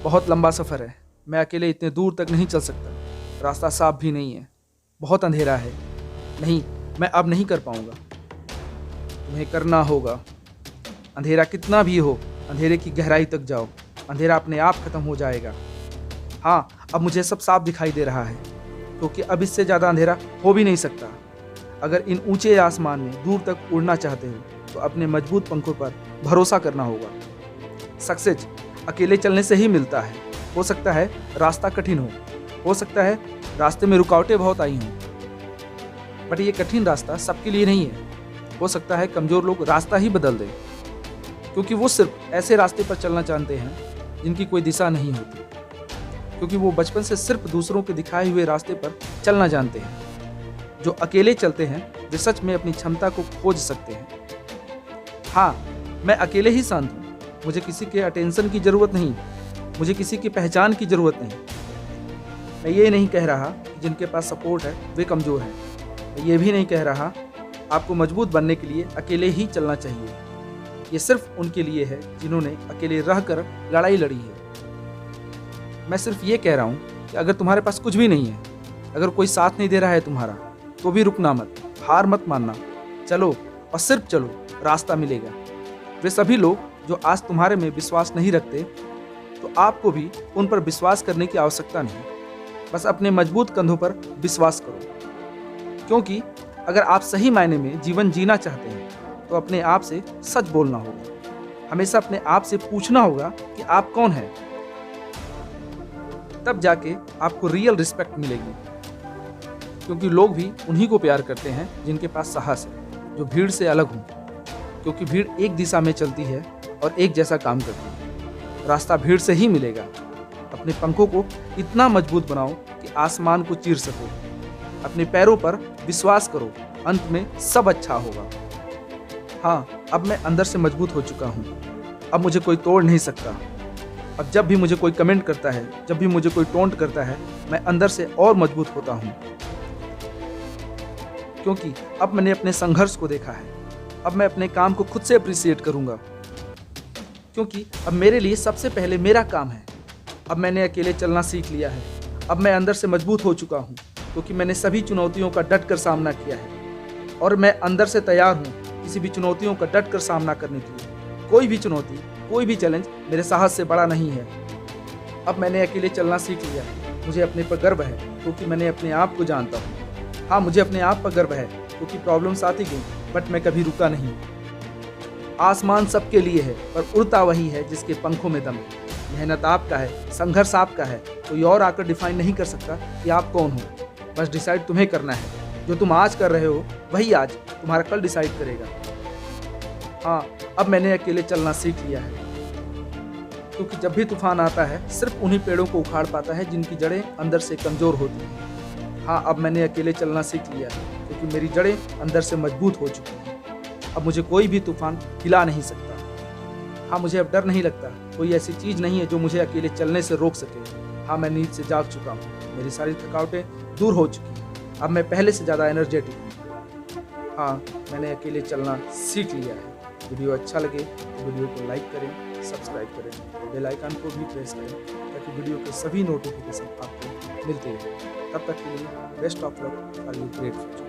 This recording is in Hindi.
बहुत लंबा सफ़र है। मैं अकेले इतने दूर तक नहीं चल सकता। रास्ता साफ भी नहीं है। बहुत अंधेरा है। नहीं, मैं अब नहीं कर पाऊंगा। तुम्हें करना होगा। अंधेरा कितना भी हो, अंधेरे की गहराई तक जाओ। अंधेरा अपने आप खत्म हो जाएगा। हाँ, अब मुझे सब साफ दिखाई दे रहा है, क्योंकि अब इससे ज़्यादा अंधेरा हो भी नहीं सकता। अगर इन ऊंचे आसमान में दूर तक उड़ना चाहते हो तो अपने मजबूत पंखों पर भरोसा करना होगा। सक्सेस अकेले चलने से ही मिलता है। हो सकता है रास्ता कठिन हो सकता है रास्ते में रुकावटें बहुत आई हों, बट ये कठिन रास्ता सबके लिए नहीं है। हो सकता है कमज़ोर लोग रास्ता ही बदल दें, क्योंकि वो सिर्फ ऐसे रास्ते पर चलना जानते हैं जिनकी कोई दिशा नहीं होती, क्योंकि वो बचपन से सिर्फ दूसरों के दिखाए हुए रास्ते पर चलना जानते हैं। जो अकेले चलते हैं वे सच में अपनी क्षमता को खोज सकते हैं। हाँ, मैं अकेले ही शांत हूँ। मुझे किसी के अटेंशन की ज़रूरत नहीं, मुझे किसी की पहचान की ज़रूरत नहीं। मैं ये नहीं कह रहा कि जिनके पास सपोर्ट है वे कमज़ोर हैं। मैं ये भी नहीं कह रहा आपको मजबूत बनने के लिए अकेले ही चलना चाहिए। ये सिर्फ उनके लिए है जिन्होंने अकेले रहकर लड़ाई लड़ी है। मैं सिर्फ ये कह रहा हूँ कि अगर तुम्हारे पास कुछ भी नहीं है, अगर कोई साथ नहीं दे रहा है तुम्हारा, तो भी रुकना मत, हार मत मानना। चलो और सिर्फ चलो, रास्ता मिलेगा। वे सभी लोग जो आज तुम्हारे में विश्वास नहीं रखते, तो आपको भी उन पर विश्वास करने की आवश्यकता नहीं। बस अपने मजबूत कंधों पर विश्वास करो, क्योंकि अगर आप सही मायने में जीवन जीना चाहते हैं तो अपने आप से सच बोलना होगा। हमेशा अपने आप से पूछना होगा कि आप कौन हैं। तब जाके आपको रियल रिस्पेक्ट मिलेगी, क्योंकि लोग भी उन्हीं को प्यार करते हैं जिनके पास साहस है, जो भीड़ से अलग हो, क्योंकि भीड़ एक दिशा में चलती है और एक जैसा काम करती है। रास्ता भीड़ से ही मिलेगा। अपने पंखों को इतना मजबूत बनाओ कि आसमान को चीर सको। अपने पैरों पर विश्वास करो, अंत में सब अच्छा होगा। हाँ, अब मैं अंदर से मजबूत हो चुका हूँ। अब मुझे कोई तोड़ नहीं सकता। अब जब भी मुझे कोई कमेंट करता है, जब भी मुझे कोई टोंट करता है, मैं अंदर से और मजबूत होता हूँ, क्योंकि अब मैंने अपने संघर्ष को देखा है। अब मैं अपने काम को खुद से अप्रिशिएट करूँगा, क्योंकि अब मेरे लिए सबसे पहले मेरा काम है। अब मैंने अकेले चलना सीख लिया है। अब मैं अंदर से मजबूत हो चुका हूँ, क्योंकि मैंने सभी चुनौतियों का डट कर सामना किया है, और मैं अंदर से तैयार हूँ किसी भी चुनौतियों का डट कर सामना करने के लिए। कोई भी चुनौती, कोई भी चैलेंज मेरे साहस से बड़ा नहीं है। अब मैंने अकेले चलना सीख लिया है। मुझे अपने पर गर्व है, क्योंकि मैंने अपने आप को जानता हूँ। हाँ, मुझे अपने आप पर गर्व है, क्योंकि प्रॉब्लम्स आती गई, बट मैं कभी रुका नहीं। आसमान सबके लिए है, पर उड़ता वही है जिसके पंखों में दम है। मेहनत आपका है, संघर्ष आपका है। कोई और आकर डिफाइन नहीं कर सकता कि आप कौन हो। बस डिसाइड तुम्हें करना है। जो तुम आज कर रहे हो वही आज तुम्हारा कल डिसाइड करेगा। हाँ, अब मैंने अकेले चलना सीख लिया है, क्योंकि जब भी तूफान आता है सिर्फ उन्हीं पेड़ों को उखाड़ पाता है जिनकी जड़ें अंदर से कमज़ोर होती हैं। हाँ, अब मैंने अकेले चलना सीख लिया है, क्योंकि मेरी जड़ें अंदर से मजबूत हो चुकी हैं। अब मुझे कोई भी तूफान हिला नहीं सकता। हाँ, मुझे अब डर नहीं लगता। कोई ऐसी चीज़ नहीं है जो मुझे अकेले चलने से रोक सके। हाँ, मैं नींद से जाग चुका हूँ। मेरी सारी थकावटें दूर हो चुकी हैं। अब मैं पहले से ज़्यादा एनर्जेटिक हूँ। हाँ, मैंने अकेले चलना सीख लिया है। वीडियो अच्छा लगे तो वीडियो को लाइक करें, सब्सक्राइब करें और बेल आइकन को भी प्रेस करें, ताकि वीडियो के सभी नोटिफिकेशन आपको मिलते रहें। तब तक के लिए best of luck for your great future.